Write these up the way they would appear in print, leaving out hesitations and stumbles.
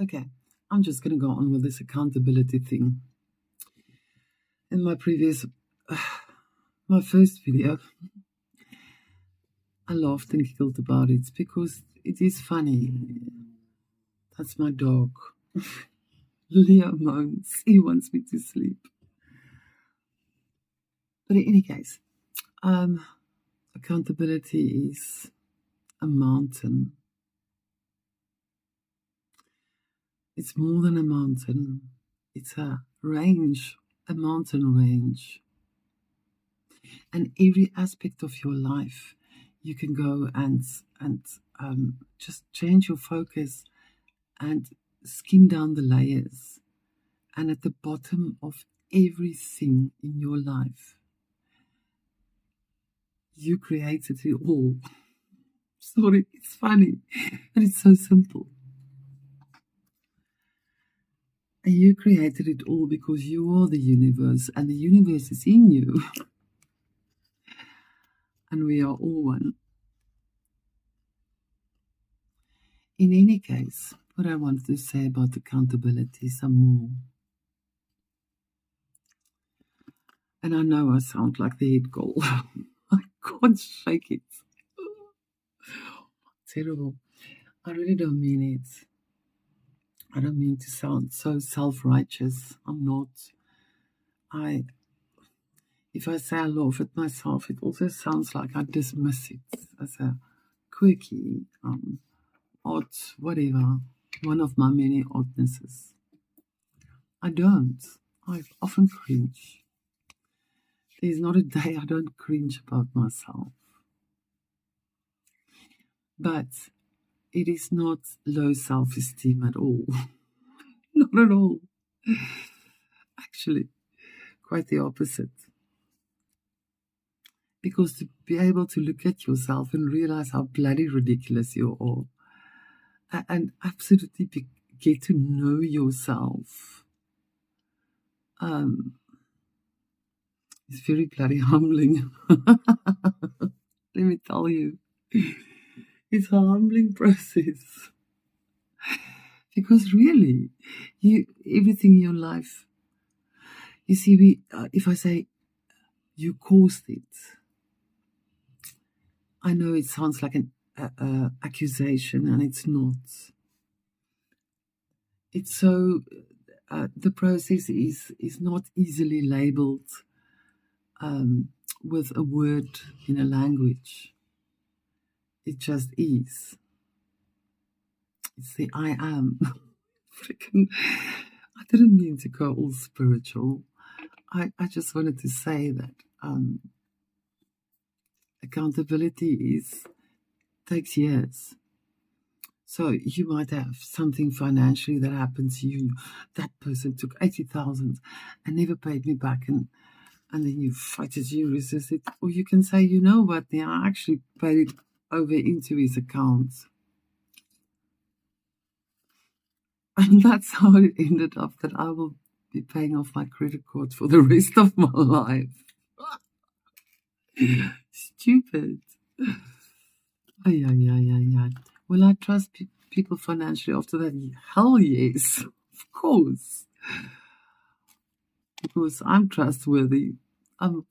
Okay, I'm just going to go on with this accountability thing. In my previous, my first video, I laughed and giggled about it because it is funny. That's my dog. Leo moans. He wants me to sleep. But in any case, accountability is a mountain. It's more than a mountain. It's a range, a mountain range. And every aspect of your life, you can go and just change your focus and skim down the layers. And at the bottom of everything in your life, you created it all. Sorry, it's funny, but it's so simple. And you created it all because you are the universe, and the universe is in you. And we are all one. In any case, what I wanted to say about accountability some more. And I know I sound like the head goal. I can't shake it. Terrible. I really don't mean it. I don't mean to sound so self-righteous. I'm not. If I say I laugh at myself, it also sounds like I dismiss it as a quirky, odd, whatever, one of my many oddnesses. I don't. I often cringe. There's not a day I don't cringe about myself. But it is not low self-esteem at all. Not at all. Actually, quite the opposite. Because to be able to look at yourself and realize how bloody ridiculous you are, and absolutely get to know yourself, it's very bloody humbling. Let me tell you, it's a humbling process. Because really, everything in your life, you see, if I say you caused it, I know it sounds like an accusation, and it's not. It's so, the process is not easily labeled with a word in a language. It just is. It's the I am. Freaking, I didn't mean to go all spiritual. I just wanted to say that accountability takes years. So you might have something financially that happened to you. That person took 80,000 and never paid me back, and then you fight it, you resist it. Or you can say, you know what, I actually paid it over into his account. And that's how it ended up, that I will be paying off my credit card for the rest of my life. Stupid. Will I trust people financially after that? Hell yes, of course. Because I'm trustworthy. I'm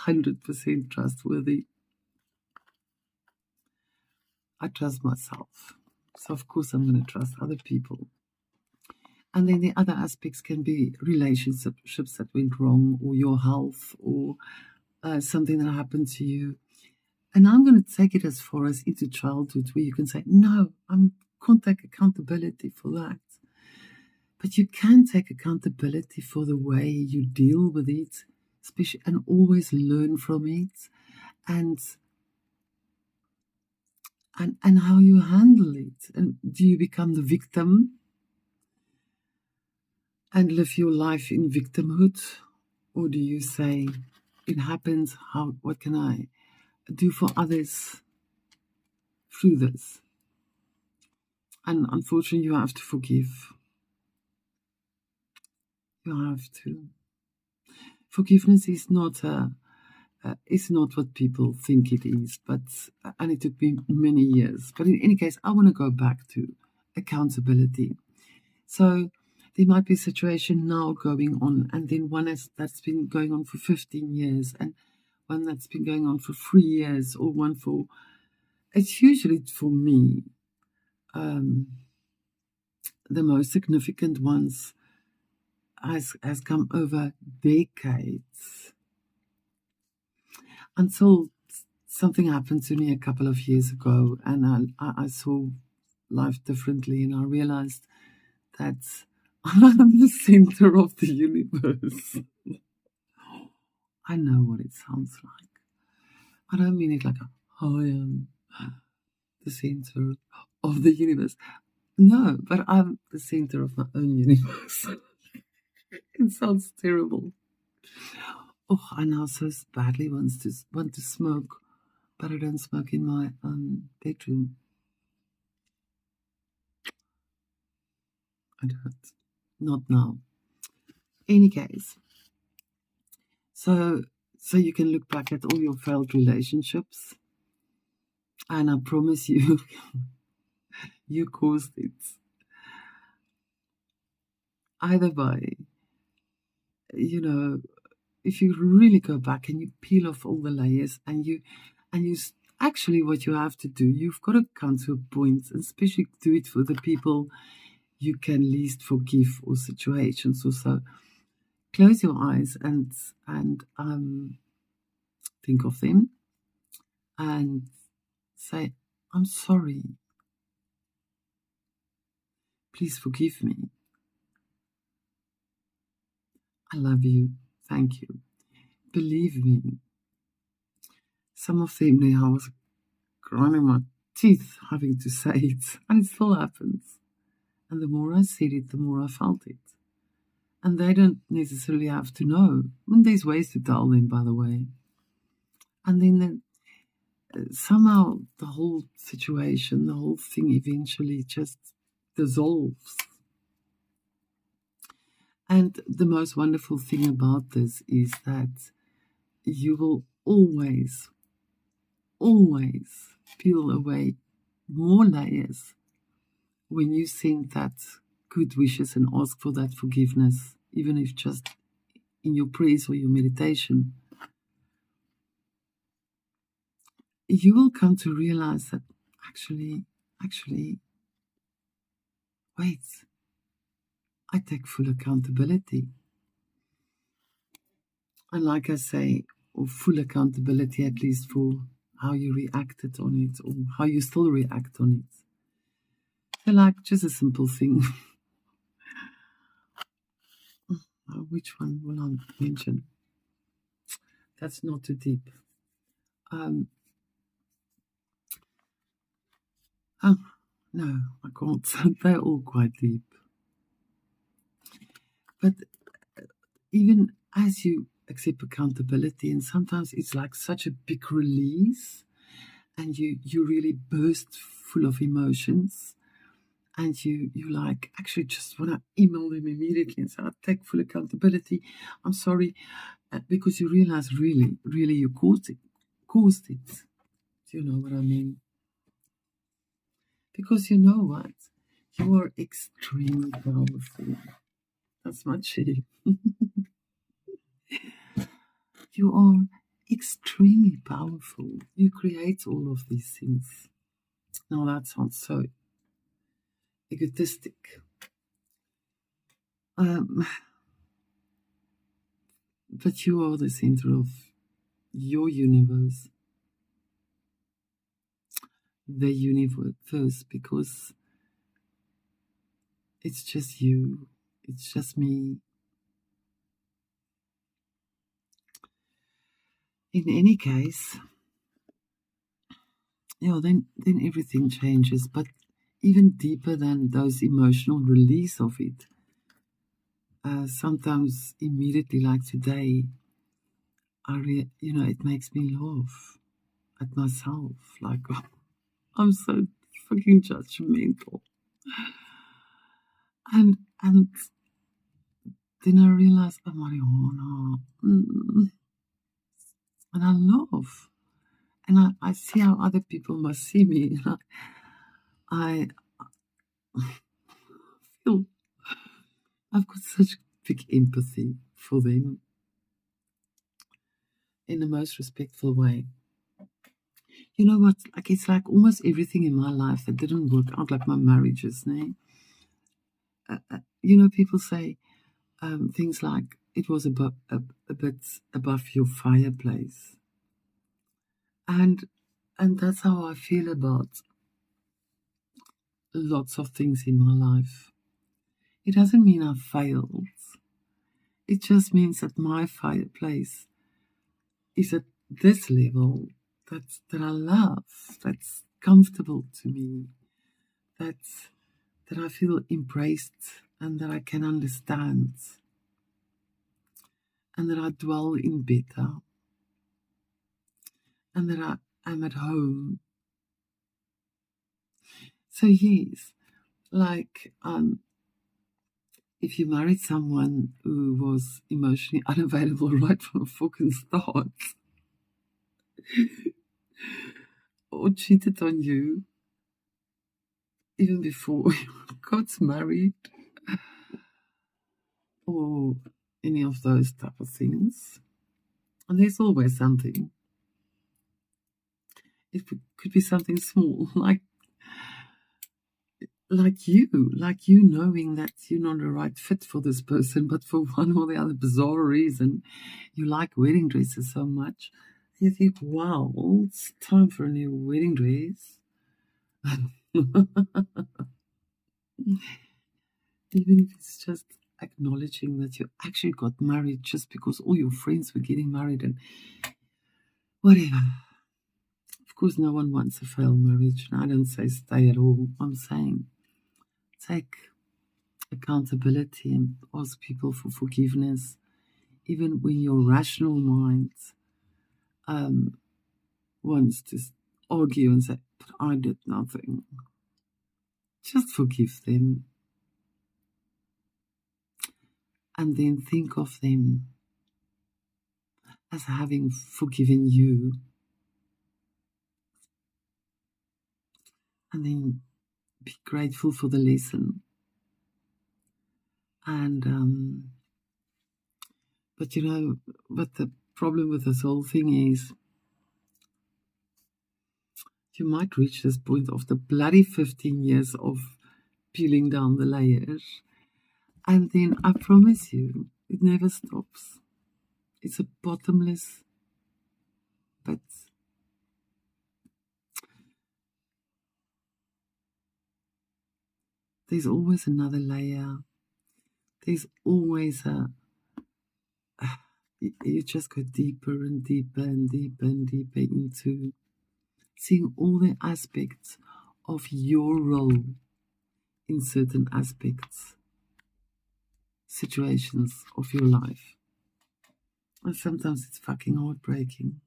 100% trustworthy. I trust myself. So of course I'm going to trust other people. And then the other aspects can be relationships that went wrong, or your health, or something that happened to you. And I'm going to take it as far as into childhood, where you can say, no, I can't take accountability for that. But you can take accountability for the way you deal with it, especially, and always learn from it, and how you handle it. And do you become the victim and live your life in victimhood? Or do you say, it happens, what can I do for others through this? And unfortunately, you have to forgive. You have to. Forgiveness is not it's not what people think it is, and it took me many years. But in any case, I want to go back to accountability. So there might be a situation now going on, and then one that's been going on for 15 years, and one that's been going on for 3 years, or one for, it's usually for me, um, the most significant ones has come over decades, until something happened to me a couple of years ago, and I saw life differently, and I realized that I'm the center of the universe. I know what it sounds like. I don't mean it like I am the center of the universe. No, but I'm the center of my own universe. It sounds terrible. Oh, I now so badly want to smoke, but I don't smoke in my bedroom. I don't. Not now. Any case, so you can look back at all your failed relationships, and I promise you, you caused it. Either by, if you really go back and you peel off all the layers, and actually, what you have to do, you've got to come to a point, and especially do it for the people you can least forgive, or situations or so. Close your eyes and think of them and say, I'm sorry. Please forgive me. I love you. Thank you. Believe me. Some of them now, I was grinding my teeth having to say it, and it still happens. And the more I said it, the more I felt it. And they don't necessarily have to know. And there's ways to tell them, by the way. And then somehow the whole situation, the whole thing eventually just dissolves. And the most wonderful thing about this is that you will always, always peel away more layers when you send that good wishes and ask for that forgiveness, even if just in your prayers or your meditation. You will come to realize that actually, wait, I take full accountability. And like I say, or full accountability at least for how you reacted on it, or how you still react on it. So like just a simple thing. Which one will I mention? That's not too deep. Oh, no, I can't. They're all quite deep. But even as you accept accountability, and sometimes it's like such a big release, and you really burst full of emotions, and you like actually just want to email them immediately and say, I take full accountability. I'm sorry, because you realize really you caused it. Do you know what I mean? Because you know what? You are extremely powerful. That's my chief. You are extremely powerful. You create all of these things. Now that sounds so egotistic. But you are the center of your universe. The universe, because it's just you. It's just me. In any case, then everything changes. But even deeper than those emotional release of it, sometimes immediately, like today, it makes me laugh at myself. Like, I'm so fucking judgmental. And then I realized, oh, Marijuana. And I laugh. And I see how other people must see me. I feel I've got such big empathy for them in the most respectful way. You know what? Like, it's like almost everything in my life that didn't work out, like my marriages. People say things like it was a bit above your fireplace, and that's how I feel about lots of things in my life. It doesn't mean I failed. It just means that my fireplace is at this level that I love, that's comfortable to me, that's that I feel embraced and that I can understand and that I dwell in better and that I am at home. So yes, like if you married someone who was emotionally unavailable right from the fucking start, or cheated on you even before you got married, or any of those type of things, and there's always something. It could be something small, like you knowing that you're not a right fit for this person, but for one or the other bizarre reason, you like wedding dresses so much. You think, wow, it's time for a new wedding dress. Even if it's just acknowledging that you actually got married just because all your friends were getting married and whatever. Of course, no one wants a failed marriage, and I don't say stay at all. I'm saying take accountability and ask people for forgiveness, even when your rational mind wants to argue and say, but I did nothing. Just forgive them. And then think of them as having forgiven you. And then be grateful for the lesson. And, but what the problem with this whole thing is, you might reach this point after bloody 15 years of peeling down the layers. And then I promise you, it never stops. It's a bottomless pit. There's always another layer. There's always you just go deeper and deeper and deeper and deeper into seeing all the aspects of your role in certain aspects, situations of your life. And sometimes it's fucking heartbreaking.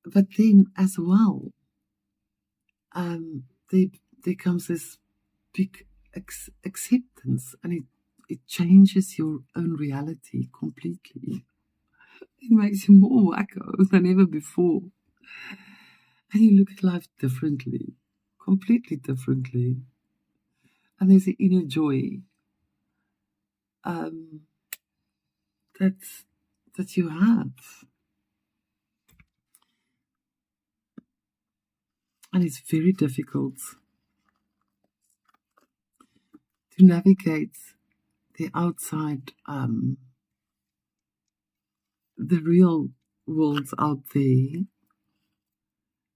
But then as well, there comes this big acceptance, and it changes your own reality completely. It makes you more wacko than ever before. And you look at life differently, completely differently. And there's an inner joy that you have. And it's very difficult to navigate the outside, the real world out there,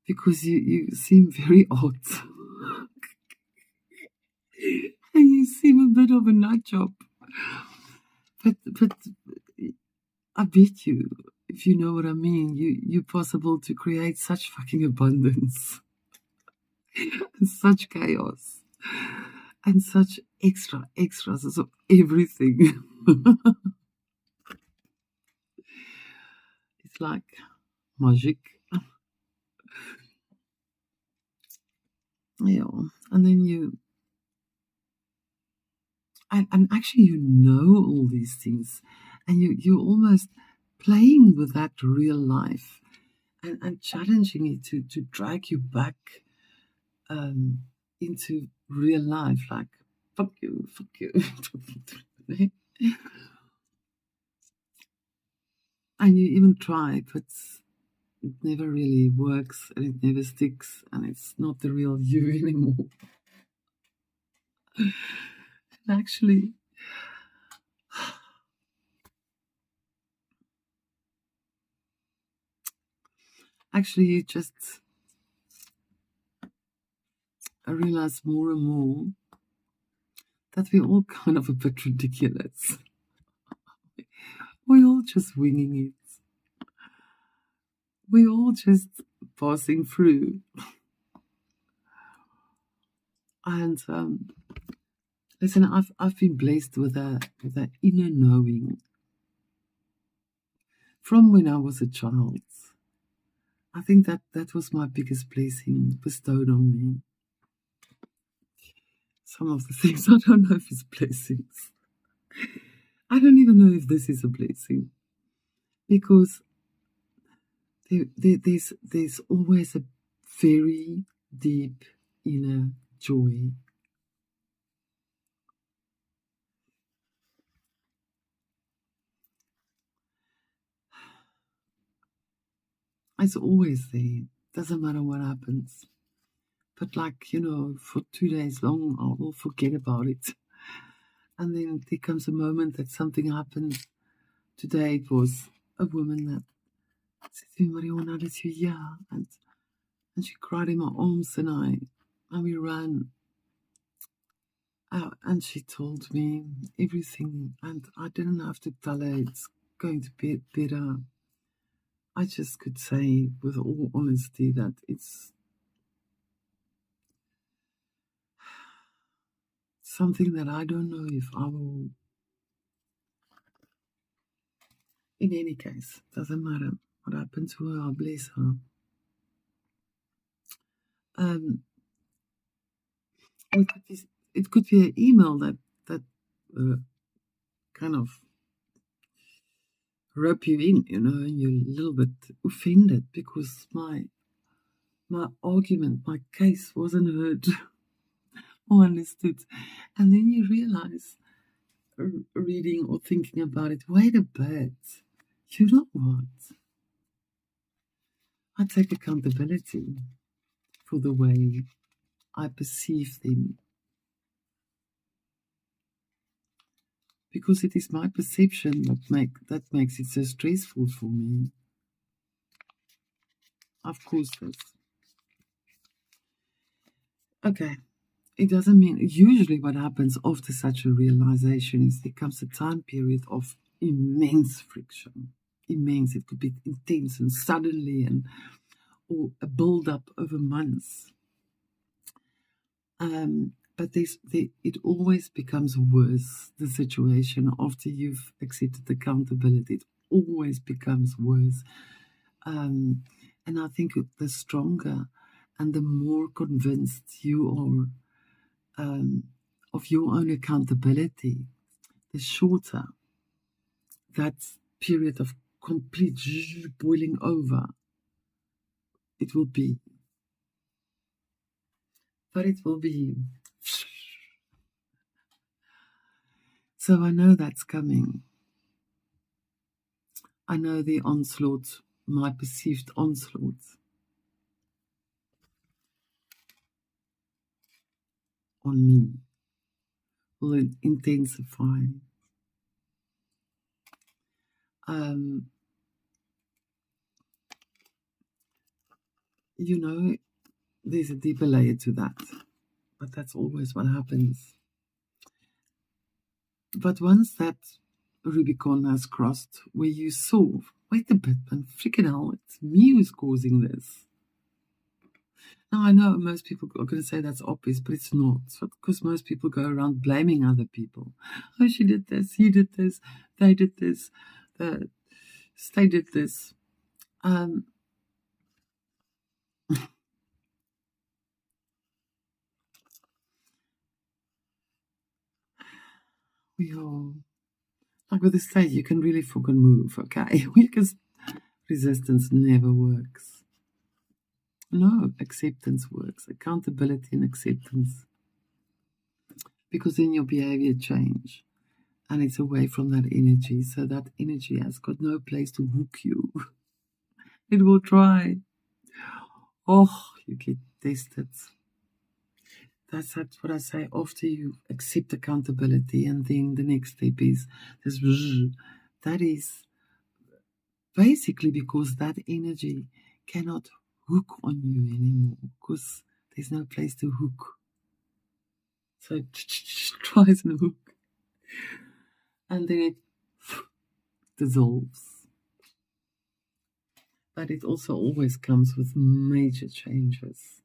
because you seem very odd. And you seem a bit of a nut job. But I bet you, if you know what I mean, you're possible to create such fucking abundance. And such chaos. And such extras of everything. It's like magic. Yeah. And then and actually you know all these things, and you're almost playing with that real life and challenging it to drag you back into real life, like, fuck you, fuck you. And you even try, but it never really works and it never sticks and it's not the real you anymore. And actually you just realize more and more that we're all kind of a bit ridiculous. We're all just winging it. We're all just passing through. And listen, I've been blessed with a inner knowing from when I was a child. I think that was my biggest blessing bestowed on me. Some of the things I don't know if it's blessings. I don't even know if this is a blessing, because there's always a very deep inner joy. It's always there. Doesn't matter what happens. But like, for 2 days long, I will forget about it. And then there comes a moment that something happens. Today it was a woman that said to me, Mariona, that you're here. And she cried in my arms and we ran. And she told me everything. And I didn't have to tell her it's going to be better. I just could say with all honesty that it's something that I don't know if I will. In any case, doesn't matter what happened to her. I bless her. It could be an email that kind of rope you in, and you're a little bit offended because my argument, my case wasn't heard or understood. And then you realize, reading or thinking about it, wait a bit, you know what? I take accountability for the way I perceive them, because it is my perception that makes it so stressful for me. Of course, this. Okay. It doesn't mean, usually what happens after such a realization is there comes a time period of immense friction. Immense. It could be intense and suddenly, or a build-up over months. But it always becomes worse, the situation, after you've accepted accountability. It always becomes worse. And I think the stronger and the more convinced you are of your own accountability, the shorter that period of complete boiling over it will be. But it will be. So I know that's coming. I know the onslaught, my perceived onslaught, on me will intensify. There's a deeper layer to that, but that's always what happens. But once that Rubicon has crossed, where you saw, wait a bit, man, freaking hell, it's me who's causing this. Now, I know most people are going to say that's obvious, but it's not. Because most people go around blaming other people. Oh, she did this, he did this, they did this, they did this. We all, like with the state, you can really fucking move, okay? Because resistance never works. No, acceptance works. Accountability and acceptance. Because then your behavior change. And it's away from that energy. So that energy has got no place to hook you. It will try. Oh, you get tested. That's what I say. After you accept accountability, and then the next step is this. That is basically because that energy cannot hook on you anymore because there's no place to hook. So it tries and hook, and then it dissolves. But it also always comes with major changes.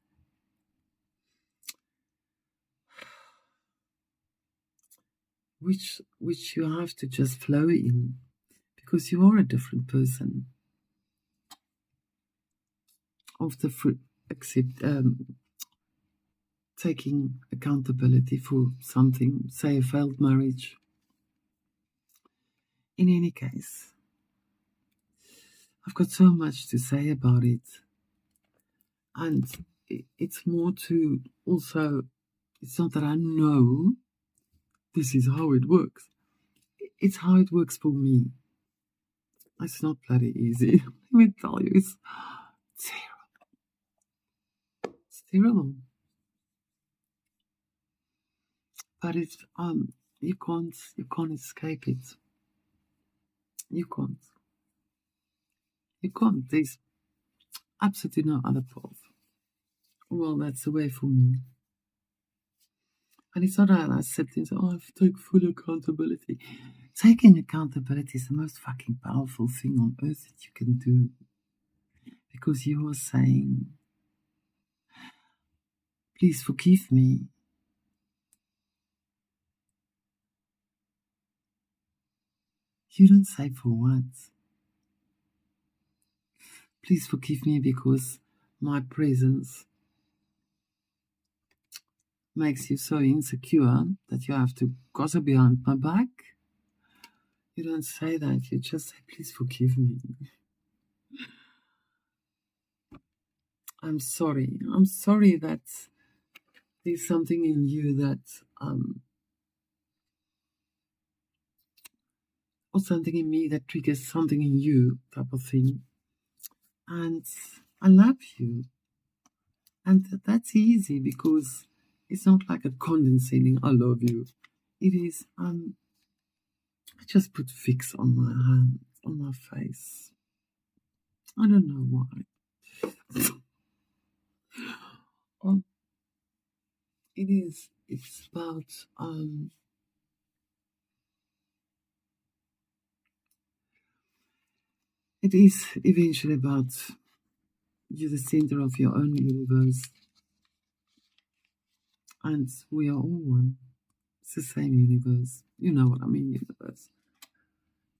Which you have to just flow in because you are a different person. After taking accountability for something, say a failed marriage. In any case, I've got so much to say about it. And it's more to also, it's not that I know this is how it works. It's how it works for me. It's not bloody easy. Let me tell you, it's terrible. It's terrible. But it's you can't escape it. You can't. You can't. There's absolutely no other path. Well, that's the way for me. And it's not that I sit and say, oh, I have to take full accountability. Taking accountability is the most fucking powerful thing on earth that you can do. Because you are saying, please forgive me. You don't say for what. Please forgive me because my presence makes you so insecure that you have to gossip behind my back. You don't say that. You just say, please forgive me. I'm sorry. I'm sorry that there's something in you that, or something in me that triggers something in you, type of thing. And I love you. And that's easy because it's not like a condescending, I love you. It is, I just put Vicks on my hand, on my face. I don't know why. It's about, it is eventually about you're the center of your own universe. And we are all one. It's the same universe. You know what I mean, universe.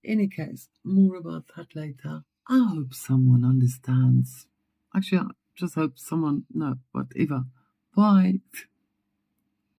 Any case, more about that later. I hope someone understands. Actually, I just hope someone, no, whatever. Bye.